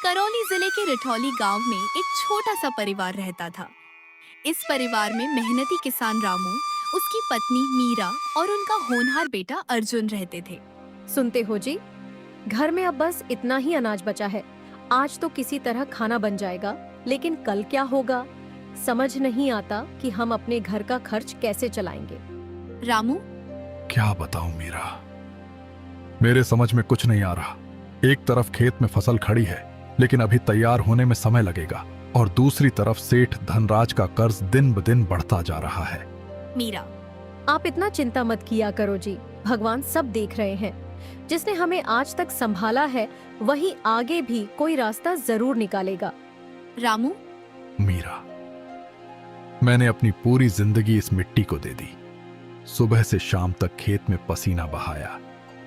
करौली जिले के रिठौली गांव में एक छोटा सा परिवार रहता था। इस परिवार में मेहनती किसान रामू, उसकी पत्नी मीरा और उनका होनहार बेटा अर्जुन रहते थे। सुनते हो जी, घर में अब बस इतना ही अनाज बचा है। आज तो किसी तरह खाना बन जाएगा, लेकिन कल क्या होगा समझ नहीं आता कि हम अपने घर का खर्च कैसे चलाएंगे। रामू, क्या बताऊं मीरा, मेरे समझ में कुछ नहीं आ रहा। एक तरफ खेत में फसल खड़ी है, लेकिन अभी तैयार होने में समय लगेगा, और दूसरी तरफ सेठ धनराज का कर्ज दिन ब दिन बढ़ता जा रहा है। मीरा, आप इतना चिंता मत किया करो जी, भगवान सब देख रहे हैं। जिसने हमें आज तक संभाला है, वही आगे भी कोई रास्ता जरूर निकालेगा। रामू, मीरा, मैंने अपनी पूरी जिंदगी इस मिट्टी को दे दी। सुबह से शाम तक खेत में पसीना बहाया,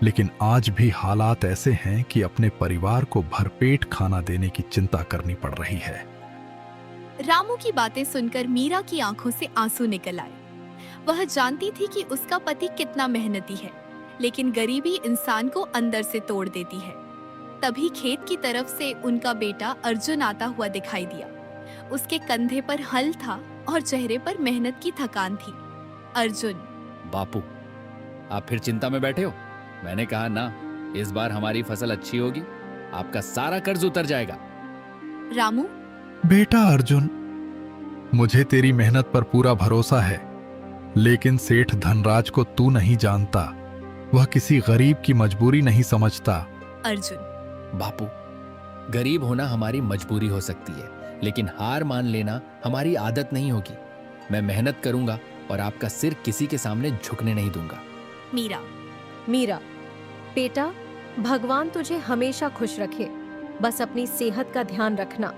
लेकिन आज भी हालात ऐसे हैं कि अपने परिवार को भरपेट खाना देने की चिंता करनी पड़ रही है। रामू की बातें सुनकर मीरा की आंखों से आंसू निकल आए। वह जानती थी कि उसका पति कितना मेहनती है, लेकिन गरीबी इंसान को अंदर से तोड़ देती है। तभी खेत की तरफ से उनका बेटा अर्जुन आता हुआ दिखाई दिया। उसके कंधे पर हल था और चेहरे पर मेहनत की थकान थी। अर्जुन, बापू, आप फिर चिंता में बैठे हो? मैंने कहा ना, इस बार हमारी फसल अच्छी होगी, आपका सारा कर्ज उतर जाएगा। रामू, बेटा अर्जुन, मुझे तेरी मेहनत पर पूरा भरोसा है, लेकिन सेठ धनराज को तू नहीं जानता। वह किसी गरीब की मजबूरी नहीं समझता। अर्जुन, बापू, गरीब होना हमारी मजबूरी हो सकती है, लेकिन हार मान लेना हमारी आदत नहीं होगी। मैं मेहनत करूंगा और आपका सिर किसी के सामने झुकने नहीं दूंगा। मीरा, मीरा, बेटा, भगवान तुझे हमेशा खुश रखे। बस अपनी सेहत का ध्यान रखना।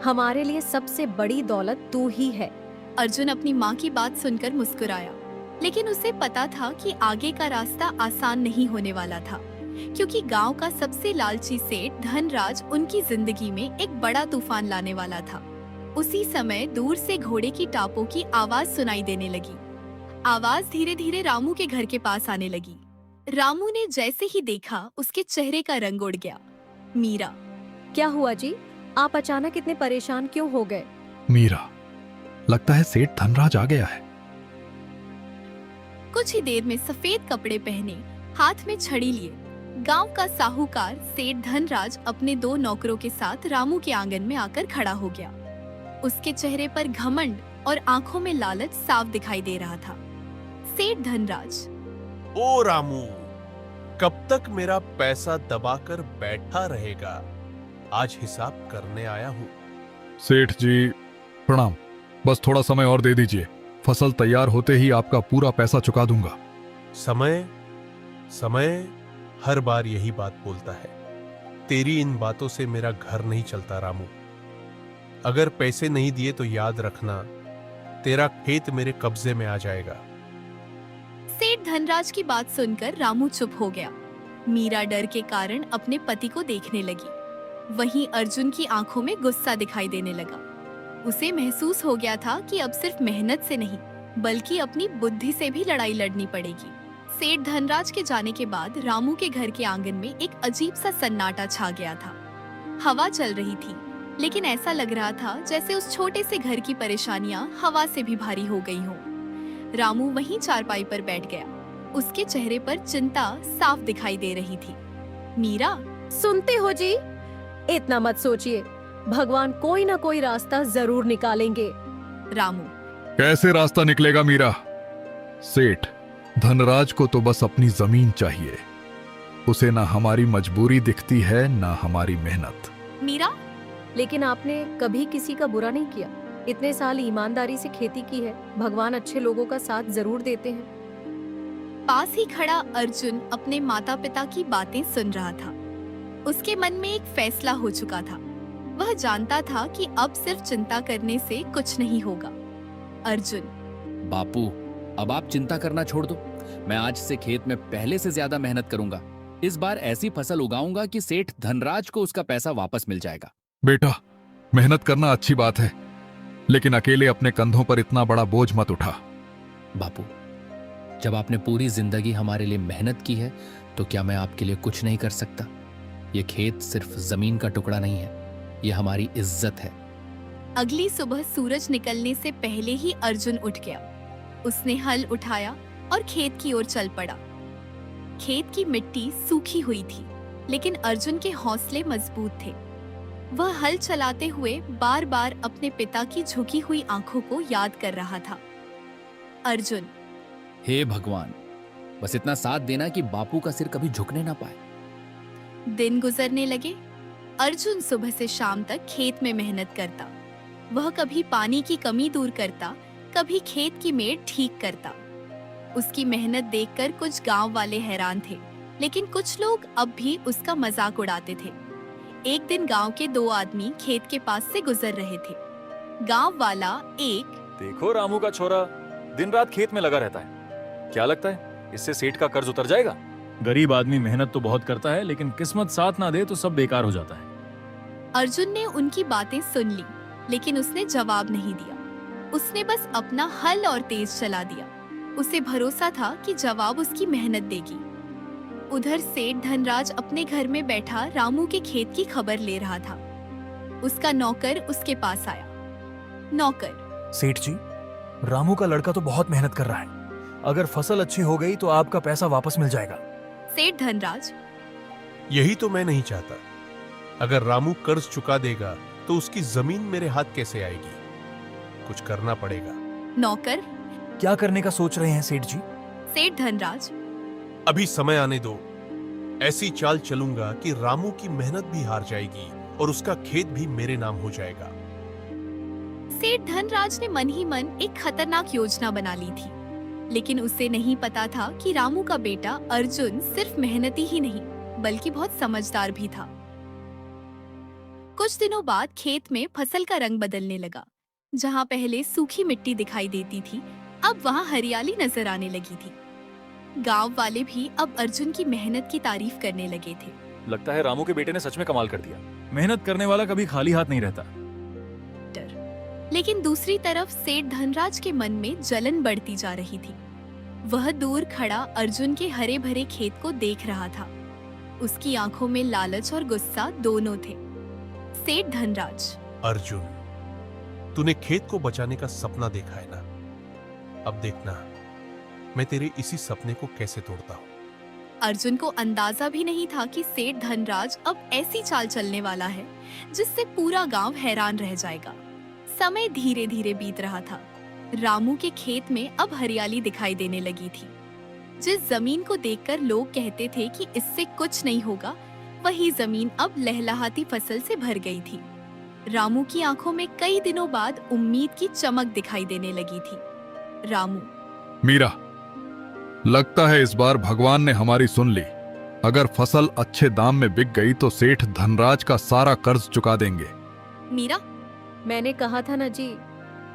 हमारे लिए सबसे बड़ी दौलत तू ही है। अर्जुन अपनी माँ की बात सुनकर मुस्कुराया, लेकिन उसे पता था कि आगे का रास्ता आसान नहीं होने वाला था, क्योंकि गांव का सबसे लालची सेठ धनराज उनकी जिंदगी में एक बड़ा तूफान लाने वाला था। उसी समय दूर से घोड़े की टापों की आवाज सुनाई देने लगी। आवाज धीरे धीरे रामू के घर के पास आने लगी। रामू ने जैसे ही देखा, उसके चेहरे का रंग उड़ गया। मीरा, क्या हुआ जी, आप अचानक इतने परेशान क्यों हो गए? मीरा, लगता है सेठ धनराज आ गया है। कुछ ही देर में सफेद कपड़े पहने, हाथ में छड़ी लिए, गांव का साहूकार सेठ धनराज अपने 2 नौकरों के साथ रामू के आंगन में आकर खड़ा हो गया। उसके चेहरे पर घमंड और आंखों में लालच साफ दिखाई दे रहा था। सेठ धनराज, ओ रामू, कब तक मेरा पैसा दबाकर बैठा रहेगा? आज हिसाब करने आया हूँ। सेठ जी प्रणाम, बस थोड़ा समय और दे दीजिए। फसल तैयार होते ही आपका पूरा पैसा चुका दूंगा। समय समय हर बार यही बात बोलता है। तेरी इन बातों से मेरा घर नहीं चलता रामू। अगर पैसे नहीं दिए तो याद रखना, तेरा खेत मेरे कब्जे में आ जाएगा। सेठ धनराज की बात सुनकर रामू चुप हो गया। मीरा डर के कारण अपने पति को देखने लगी। वहीं अर्जुन की आंखों में गुस्सा दिखाई देने लगा। उसे महसूस हो गया था कि अब सिर्फ मेहनत से नहीं, बल्कि अपनी बुद्धि से भी लड़ाई लड़नी पड़ेगी। सेठ धनराज के जाने के बाद रामू के घर के आंगन में एक अजीब सा सन्नाटा छा गया था। हवा चल रही थी, लेकिन ऐसा लग रहा था जैसे उस छोटे से घर की परेशानियां हवा से भी भारी हो गई हों। रामू वहीं चारपाई पर बैठ गया। उसके चेहरे पर चिंता साफ दिखाई दे रही थी। मीरा, सुनते हो जी, इतना मत सोचिए, भगवान कोई ना कोई रास्ता जरूर निकालेंगे। रामू, कैसे रास्ता निकलेगा मीरा? सेठ धनराज को तो बस अपनी जमीन चाहिए। उसे ना हमारी मजबूरी दिखती है, ना हमारी मेहनत। मीरा, लेकिन आपने कभी किसी का बुरा नहीं किया। इतने साल ईमानदारी से खेती की है। भगवान अच्छे लोगों का साथ जरूर देते हैं। पास ही खड़ा अर्जुन अपने माता पिता की बातें सुन रहा था। उसके मन में एक फैसला हो चुका था। वह जानता था कि अब सिर्फ चिंता करने से कुछ नहीं होगा। अर्जुन, बापू, अब आप चिंता करना छोड़ दो। मैं आज से खेत में पहले से ज्यादा मेहनत करूंगा। इस बार ऐसी फसल उगाऊंगा कि सेठ धनराज को उसका पैसा वापस मिल जाएगा। बेटा, मेहनत करना अच्छी बात है, लेकिन अकेले अपने कंधों पर इतना बड़ा बोझ मत उठा। बापू, जब आपने पूरी जिंदगी हमारे लिए मेहनत की है, तो क्या मैं आपके लिए कुछ नहीं कर सकता? ये खेत सिर्फ जमीन का टुकड़ा नहीं है, ये हमारी इज्जत है। अगली सुबह सूरज निकलने से पहले ही अर्जुन उठ गया। उसने हल उठाया और खेत की ओर चल पड़ा। खेत की मिट्टी सूखी हुई थी, लेकिन अर्जुन के हौसले मजबूत थे। वह हल चलाते हुए बार बार अपने पिता की झुकी हुई आंखों को याद कर रहा था। अर्जुन, हे भगवान, बस इतना साथ देना कि बापू का सिर कभी झुकने ना पाए। दिन गुजरने लगे। अर्जुन सुबह से शाम तक खेत में मेहनत करता। वह कभी पानी की कमी दूर करता, कभी खेत की मेड़ ठीक करता। उसकी मेहनत देखकर कुछ गांव वाले हैरान थे, लेकिन कुछ लोग अब भी उसका मजाक उड़ाते थे। एक दिन गांव के दो आदमी खेत के पास से गुजर रहे थे। गांव वाला एक देखो रामू का छोरा दिन रात खेत में लगा रहता है, क्या लगता है इससे सेठ का कर्ज उतर जाएगा? गरीब आदमी मेहनत तो बहुत करता है, लेकिन किस्मत साथ ना दे तो सब बेकार हो जाता है। अर्जुन ने उनकी बातें सुन ली, लेकिन उसने जवाब नहीं दिया। उसने बस अपना हल और तेज चला दिया। उसे भरोसा था कि जवाब उसकी मेहनत देगी। उधर सेठ धनराज अपने घर में बैठा रामू के खेत की खबर ले रहा था। उसका नौकर उसके पास आया। नौकर, सेठ जी, रामू का लड़का तो बहुत मेहनत कर रहा है, अगर फसल अच्छी हो गई तो आपका पैसा वापस मिल जाएगा। सेठ धनराज, यही तो मैं नहीं चाहता। अगर रामू कर्ज चुका देगा तो उसकी जमीन मेरे हाथ कैसे आएगी? कुछ करना पड़ेगा। नौकर, क्या करने का सोच रहे हैं सेठ जी? सेठ धनराज, अभी समय आने दो। ऐसी चाल चलूंगा कि रामू की मेहनत भी हार जाएगी और उसका खेत भी मेरे नाम हो जाएगा। सेठ धनराज ने मन ही मन एक खतरनाक योजना बना ली थी, लेकिन उसे नहीं पता था कि रामू का बेटा अर्जुन सिर्फ मेहनती ही नहीं, बल्कि बहुत समझदार भी था। कुछ दिनों बाद खेत में फसल का रंग बदलने लगा। जहाँ पहले सूखी मिट्टी दिखाई देती थी, अब वहाँ हरियाली नजर आने लगी थी। गांव वाले भी अब अर्जुन की मेहनत की तारीफ करने लगे थे। लगता है रामू के बेटे ने सच में कमाल कर दिया। मेहनत करने वाला कभी खाली हाथ नहीं रहता। लेकिन दूसरी तरफ सेठ धनराज के मन में जलन बढ़ती जा रही थी। वह दूर खड़ा अर्जुन के हरे भरे खेत को देख रहा था। उसकी आंखों में लालच और गुस्सा दोनों थे। सेठ धनराज, अर्जुन, तूने खेत को बचाने का सपना देखा है ना? अब देखना मैं तेरे इसी सपने को कैसे तोड़ता हूँ। अर्जुन को अंदाजा भी नहीं था कि सेठ धनराज अब ऐसी चाल चलने वाला है जिससे पूरा गांव हैरान रह जाएगा। समय धीरे धीरे बीत रहा था। रामू के खेत में अब हरियाली दिखाई देने लगी थी। जिस जमीन को देखकर लोग कहते थे कि इससे कुछ नहीं होगा, वही जमीन अब लहलहाती फसल से भर गई थी। रामू की आंखों में कई दिनों बाद उम्मीद की चमक दिखाई देने लगी थी। रामू, मीरा, लगता है इस बार भगवान ने हमारी सुन ली। अगर फसल अच्छे दाम में बिक गई तो सेठ धनराज का सारा कर्ज चुका देंगे। मीरा, मैंने कहा था ना जी,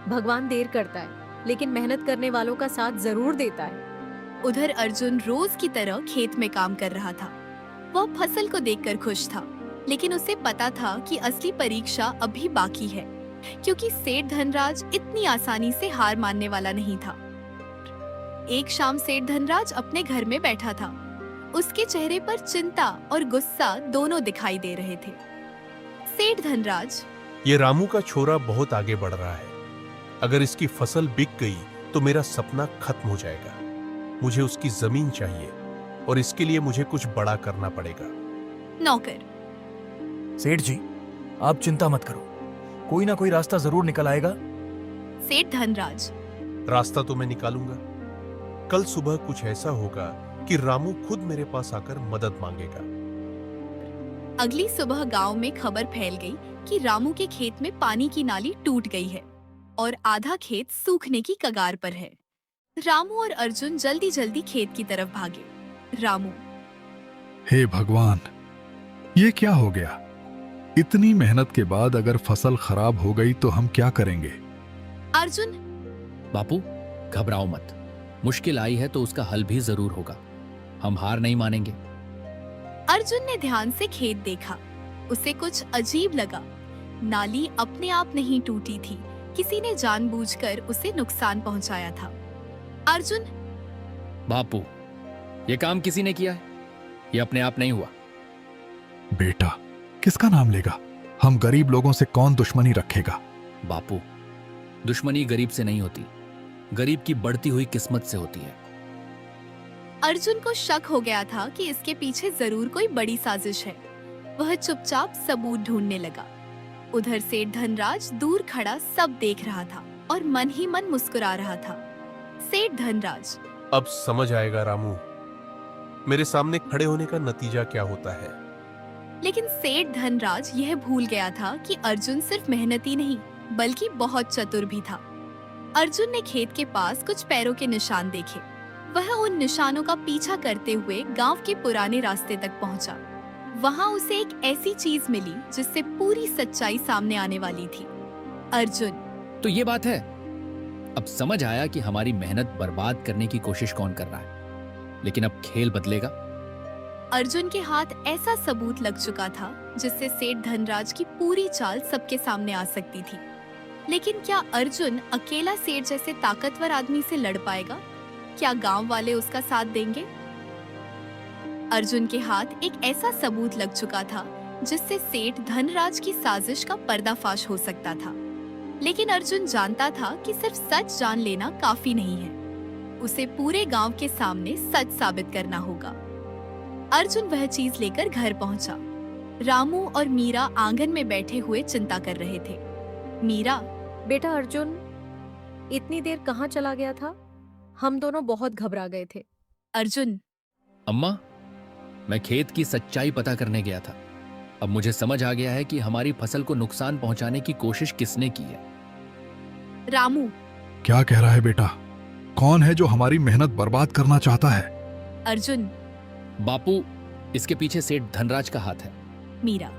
भगवान देर करता है, लेकिन मेहनत करने वालों का साथ जरूर देता है। उधर अर्जुन रोज की तरह खेत में काम कर रहा था। वह फसल को देखकर खुश था, लेकिन उसे पता था कि असली परीक्षा अभी बाकी है, क्योंकि सेठ धनराज इतनी आसानी से हार मानने वाला नहीं था। एक शाम सेठ धनराज अपने घर में बैठा था। उसके चेहरे पर चिंता और गुस्सा दोनों दिखाई दे रहे थे। सेठ धनराज, ये रामू का छोरा बहुत आगे बढ़ रहा है। अगर इसकी फसल बिक गई तो मेरा सपना खत्म हो जाएगा। मुझे उसकी जमीन चाहिए और इसके लिए मुझे कुछ बड़ा करना पड़ेगा। नौकर, सेठ जी, आप चिंता मत करो, कोई ना कोई रास्ता जरूर निकल आएगा। सेठ धनराज, रास्ता तो मैं निकालूंगा। कल सुबह कुछ ऐसा होगा कि रामू खुद मेरे पास आकर मदद मांगेगा। अगली सुबह गांव में खबर फैल गई कि रामू के खेत में पानी की नाली टूट गई है और आधा खेत सूखने की कगार पर है। रामू और अर्जुन जल्दी जल्दी खेत की तरफ भागे। रामू, हे भगवान, ये क्या हो गया? इतनी मेहनत के बाद अगर फसल खराब हो गई तो हम क्या करेंगे? अर्जुन, बापू, घबराओ मत। मुश्किल आई है तो उसका हल भी जरूर होगा। हम हार नहीं मानेंगे। अर्जुन ने ध्यान से खेत देखा। उसे कुछ अजीब लगा। नाली अपने आप नहीं टूटी थी, किसी ने जानबूझकर उसे नुकसान पहुंचाया था। अर्जुन, बापू, ये काम किसी ने किया है, ये अपने आप नहीं हुआ। बेटा, किसका नाम लेगा? हम गरीब लोगों से कौन दुश्मनी रखेगा? बापू, दुश्मनी गरीब से नहीं होती, गरीब की बढ़ती हुई किस्मत से होती है। अर्जुन को शक हो गया था कि इसके पीछे जरूर कोई बड़ी साजिश है। वह चुपचाप सबूत ढूंढने लगा। उधर सेठ धनराज दूर खड़ा सब देख रहा था और मन ही मन मुस्कुरा रहा था। सेठ धनराज, अब समझ आएगा रामू, मेरे सामने खड़े होने का नतीजा क्या होता है। लेकिन सेठ धनराज यह भूल गया था कि अर्जुन सिर्फ मेहनती नहीं बल्कि बहुत चतुर भी था। अर्जुन ने खेत के पास कुछ पैरों के निशान देखे। वह उन निशानों का पीछा करते हुए गांव के पुराने रास्ते तक पहुंचा। वहां उसे एक ऐसी चीज मिली जिससे पूरी सच्चाई सामने आने वाली थी। अर्जुन, तो ये बात है। अब समझ आया कि हमारी मेहनत बर्बाद करने की कोशिश कौन कर रहा है। लेकिन अब खेल बदलेगा। अर्जुन के हाथ ऐसा सबूत लग चुका था जिससे सेठ धनराज की पूरी चाल सबके सामने आ सकती थी। लेकिन क्या अर्जुन अकेला सेठ जैसे ताकतवर आदमी से लड़ पाएगा? क्या गांव वाले उसका साथ देंगे? अर्जुन के हाथ एक ऐसा सबूत लग चुका था जिससे सेठ धनराज की साजिश का पर्दाफाश हो सकता था। लेकिन अर्जुन जानता था कि सिर्फ सच जान लेना काफी नहीं है, उसे पूरे गांव के सामने सच साबित करना होगा। अर्जुन वह चीज लेकर घर पहुंचा। रामू और मीरा आंगन में बैठे हुए चिंता कर रहे थे। मीरा, बेटा अर्जुन इतनी देर कहाँ चला गया था? हम दोनों बहुत घबरा गए थे। अर्जुन, अम्मा, मैं खेत की सच्चाई पता करने गया था। अब मुझे समझ आ गया है कि हमारी फसल को नुकसान पहुंचाने की कोशिश किसने की है। रामू, क्या कह रहा है बेटा? कौन है जो हमारी मेहनत बर्बाद करना चाहता है? अर्जुन, बापू, इसके पीछे सेठ धनराज का हाथ है। मीरा,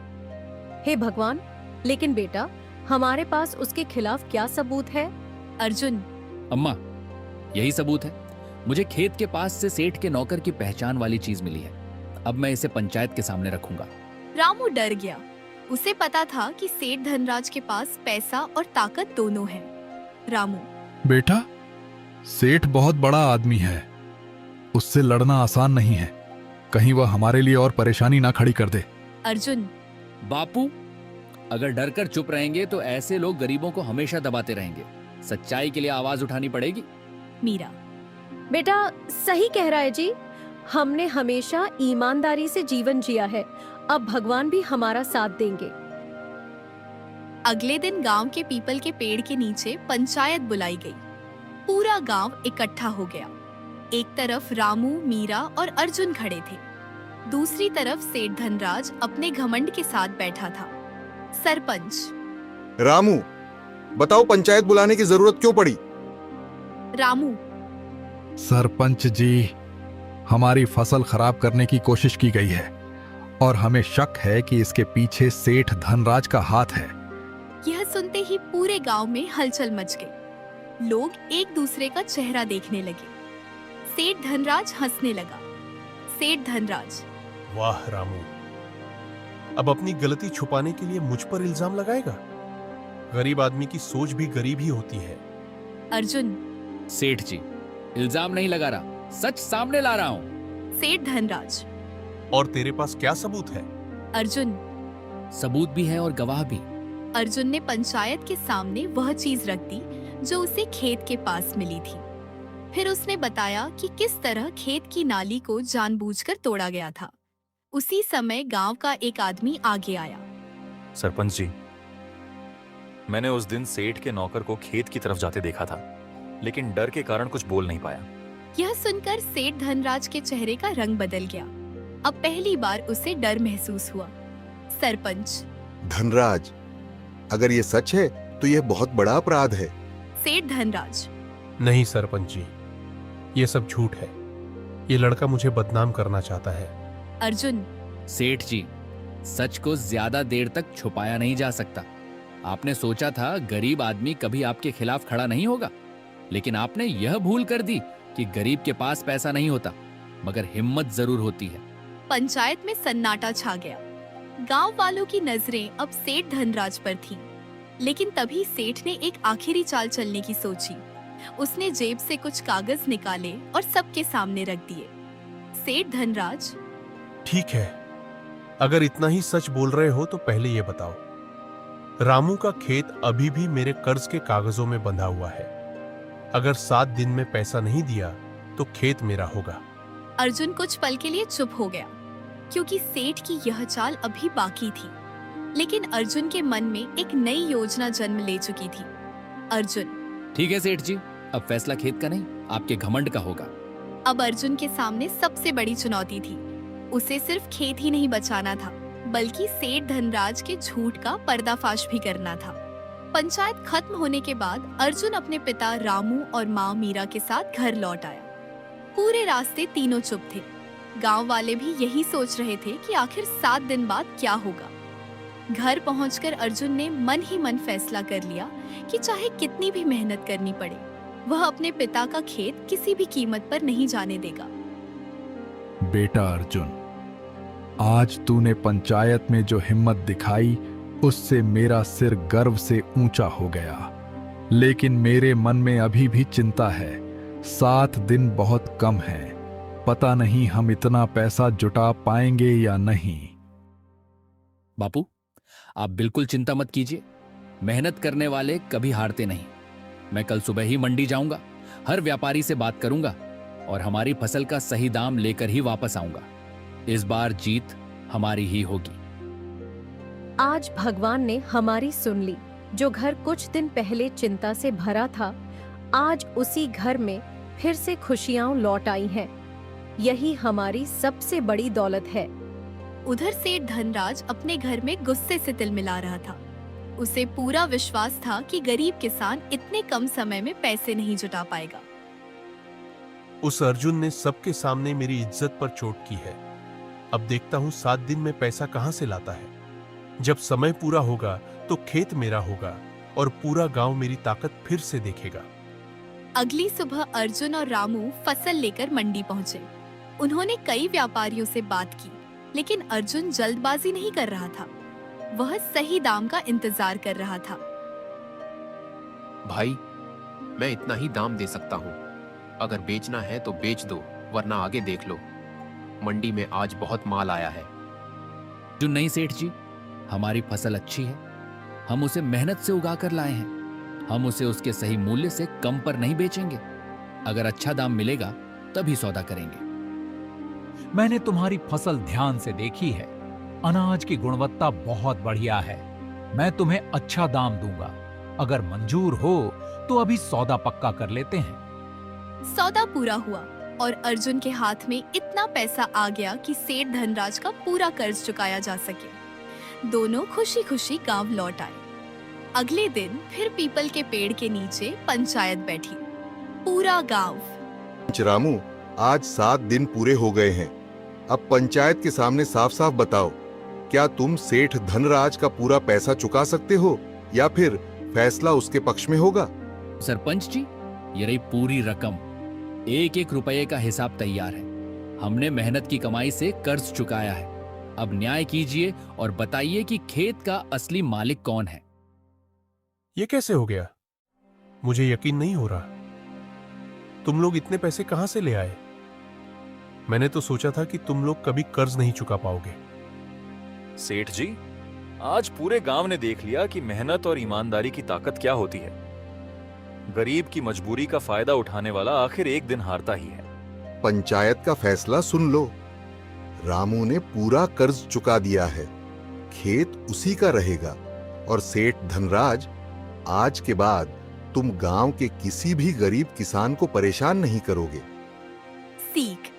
हे भगवान, लेकिन बेटा हमारे पास उसके खिलाफ क्या सबूत है? अर्जुन, अम्मा, यही सबूत है। मुझे खेत के पास से सेठ के नौकर की पहचान वाली चीज मिली है। अब मैं इसे पंचायत के सामने रखूंगा। रामू डर गया। उसे पता था कि सेठ धनराज के पास पैसा और ताकत दोनों है। रामू, बेटा, सेठ बहुत बड़ा आदमी है, उससे लड़ना आसान नहीं है। कहीं वह हमारे लिए और परेशानी ना खड़ी कर दे। अर्जुन, बापू, अगर डर कर चुप रहेंगे तो ऐसे लोग गरीबों को हमेशा दबाते रहेंगे। सच्चाई के लिए आवाज उठानी पड़ेगी। मीरा, बेटा सही कह रहा है जी, हमने हमेशा ईमानदारी से जीवन जिया है। अब भगवान भी हमारा साथ देंगे। अगले दिन गांव के पीपल के पेड़ के नीचे पंचायत बुलाई गई। पूरा गांव इकट्ठा हो गया। एक तरफ रामू, मीरा और अर्जुन खड़े थे। दूसरी तरफ सेठ धनराज अपने घमंड के साथ बैठा था। सरपंच, रामू, बताओ पंचायत बुलाने की जरूरत क्यों पड़ी? रामू, सरपंच जी, हमारी फसल खराब करने की कोशिश की गई है और हमें शक है कि इसके पीछे सेठ धनराज का हाथ है। यह सुनते ही पूरे गांव में हलचल मच गई। लोग एक दूसरे का चेहरा देखने लगे। सेठ धनराज हंसने लगा। सेठ धनराज, वाह रामू, अब अपनी गलती छुपाने के लिए मुझ पर इल्जाम लगाएगा? गरीब आदमी की सोच भी गरीब ही होती है। अर्जुन, सेठ जी, इल्जाम नहीं लगा रहा, सच सामने ला रहा हूं। सेठ धनराज, और तेरे पास क्या सबूत है? अर्जुन। सबूत भी है और गवाह भी। अर्जुन ने पंचायत के सामने वह चीज रख दी जो उसे खेत के पास मिली थी। फिर उसने बताया कि किस तरह खेत की नाली को जानबूझकर तोड़ा गया था। उसी समय गांव का एक आदमी आगे आया। सरपंच जी, मैंने उस दिन सेठ के नौकर को खेत की तरफ जाते देखा था, लेकिन डर के कारण कुछ बोल नहीं पाया। यह सुनकर सेठ धनराज के चेहरे का रंग बदल गया। अब पहली बार उसे डर महसूस हुआ। सरपंच, धनराज, अगर ये सच है तो यह बहुत बड़ा अपराध है। सेठ धनराज, नहीं सरपंच जी, ये सब झूठ है। ये लड़का मुझे बदनाम करना चाहता है। अर्जुन, सेठ जी, सच को ज्यादा देर तक छुपाया नहीं जा सकता। आपने सोचा था गरीब आदमी कभी आपके खिलाफ खड़ा नहीं होगा, लेकिन आपने यह भूल कर दी कि गरीब के पास पैसा नहीं होता, मगर हिम्मत जरूर होती है। पंचायत में सन्नाटा छा गया। गांव वालों की नजरें अब सेठ धनराज पर थीं। लेकिन तभी सेठ ने एक आखिरी चाल चलने की सोची। उसने जेब से कुछ कागज निकाले और सबके सामने रख दिए। सेठ धनराज, ठीक है, अगर इतना ही सच बोल रहे हो तो पहले ये बताओ, रामू का खेत अभी भी मेरे कर्ज के कागजों में बंधा हुआ है। अगर 7 दिन में पैसा नहीं दिया तो खेत मेरा होगा। अर्जुन कुछ पल के लिए चुप हो गया, क्योंकि सेठ की यह चाल अभी बाकी थी। लेकिन अर्जुन के मन में एक नई योजना जन्म ले चुकी थी। अर्जुन, ठीक है सेठ जी, अब फैसला खेत का नहीं, आपके घमंड का होगा। अब अर्जुन के सामने सबसे बड़ी चुनौती थी। उसे सिर्फ खेत ही नहीं बचाना था, बल्कि सेठ धनराज के झूठ का पर्दाफाश भी करना था। पंचायत खत्म होने के बाद अर्जुन अपने पिता रामू और माँ मीरा के साथ घर लौट आया। पूरे रास्ते तीनों चुप थे। गांव वाले भी यही सोच रहे थे कि आखिर 7 दिन बाद क्या होगा। घर पहुंचकर अर्जुन ने मन ही मन फैसला कर लिया कि चाहे कितनी भी मेहनत करनी पड़े, वह अपने पिता का खेत किसी भी कीमत पर नहीं जाने देगा। बेटा अर्जुन, आज तूने पंचायत में जो हिम्मत दिखाई, उससे मेरा सिर गर्व से ऊंचा हो गया। लेकिन मेरे मन में अभी भी चिंता है। 7 दिन बहुत कम है। पता नहीं हम इतना पैसा जुटा पाएंगे या नहीं। बापू, आप बिल्कुल चिंता मत कीजिए। मेहनत करने वाले कभी हारते नहीं। मैं कल सुबह ही मंडी जाऊंगा, हर व्यापारी से बात करूंगा और हमारी फसल का सही दाम लेकर ही वापस आऊंगा। इस बार जीत हमारी ही होगी। आज भगवान ने हमारी सुन ली। जो घर कुछ दिन पहले चिंता से भरा था, आज उसी घर में फिर से खुशियां लौट आई हैं। यही हमारी सबसे बड़ी दौलत है। उधर सेठ धनराज अपने घर में गुस्से से तिलमिला रहा था। उसे पूरा विश्वास था कि गरीब किसान इतने कम समय में पैसे नहीं जुटा पाएगा। उस अर्जुन ने सबके सामने मेरी इज्जत पर चोट की है। अब देखता हूं 7 दिन में पैसा कहां से लाता है। जब समय पूरा होगा तो खेत मेरा होगा और पूरा गांव मेरी ताकत फिर से देखेगा। अगली सुबह अर्जुन और रामू फसल लेकर मंडी पहुंचे। उन्होंने कई व्यापारियों से बात की, लेकिन अर्जुन जल्दबाजी नहीं कर रहा था। वह सही दाम का इंतजार कर रहा था। भाई, मैं इतना ही दाम दे सकता हूँ। अगर बेचना है तो बेच दो, वरना आगे देख लो। मंडी में आज बहुत माल आया है। जो नहीं सेठ जी, हमारी फसल अच्छी है। हम उसे मेहनत से उगा कर लाए हैं। हम उसे उसके सही मूल्य से कम पर नहीं बेचेंगे। अगर अच्छा दाम मिलेगा तभी सौदा करेंगे। मैंने तुम्हारी फसल ध्यान से देखी है। अनाज की गुणवत्ता बहुत बढ़िया है। मैं तुम्हें अच्छा दाम दूंगा। अगर मंजूर हो तो अभी सौदा पक्का कर लेते हैं। सौदा पूरा हुआ और अर्जुन के हाथ में इतना पैसा आ गया कि सेठ धनराज का पूरा कर्ज चुकाया जा सके। दोनों खुशी खुशी गांव लौट आए। अगले दिन फिर पीपल के पेड़ के नीचे पंचायत बैठी। पूरा गांव। रामू, आज 7 दिन पूरे हो गए हैं। अब पंचायत के सामने साफ साफ बताओ, क्या तुम सेठ धनराज का पूरा पैसा चुका सकते हो या फिर फैसला उसके पक्ष में होगा? सरपंच जी, ये रही पूरी रकम। 1-1 रुपये का हिसाब तैयार है। हमने मेहनत की कमाई से कर्ज चुकाया है। अब न्याय कीजिए और बताइए कि खेत का असली मालिक कौन है। ये कैसे हो गया? मुझे यकीन नहीं हो रहा। तुम लोग इतने पैसे कहां से ले आए? मैंने तो सोचा था कि तुम लोग कभी कर्ज नहीं चुका पाओगे। सेठ जी, आज पूरे गांव ने देख लिया कि मेहनत और ईमानदारी की ताकत क्या होती है। गरीब की मजबूरी का फायदा उठाने वाला आखिर एक दिन हारता ही है। पंचायत का फैसला सुन लो। रामू ने पूरा कर्ज चुका दिया है। खेत उसी का रहेगा और सेठ धनराज, आज के बाद तुम गांव के किसी भी गरीब किसान को परेशान नहीं करोगे। सीख।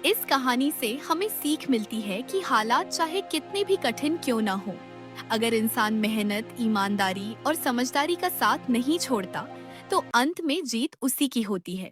इस कहानी से हमें सीख मिलती है कि हालात चाहे कितने भी कठिन क्यों ना हो, अगर इंसान मेहनत, ईमानदारी और समझदारी का साथ नहीं छोड़ता, तो अंत में जीत उसी की होती है।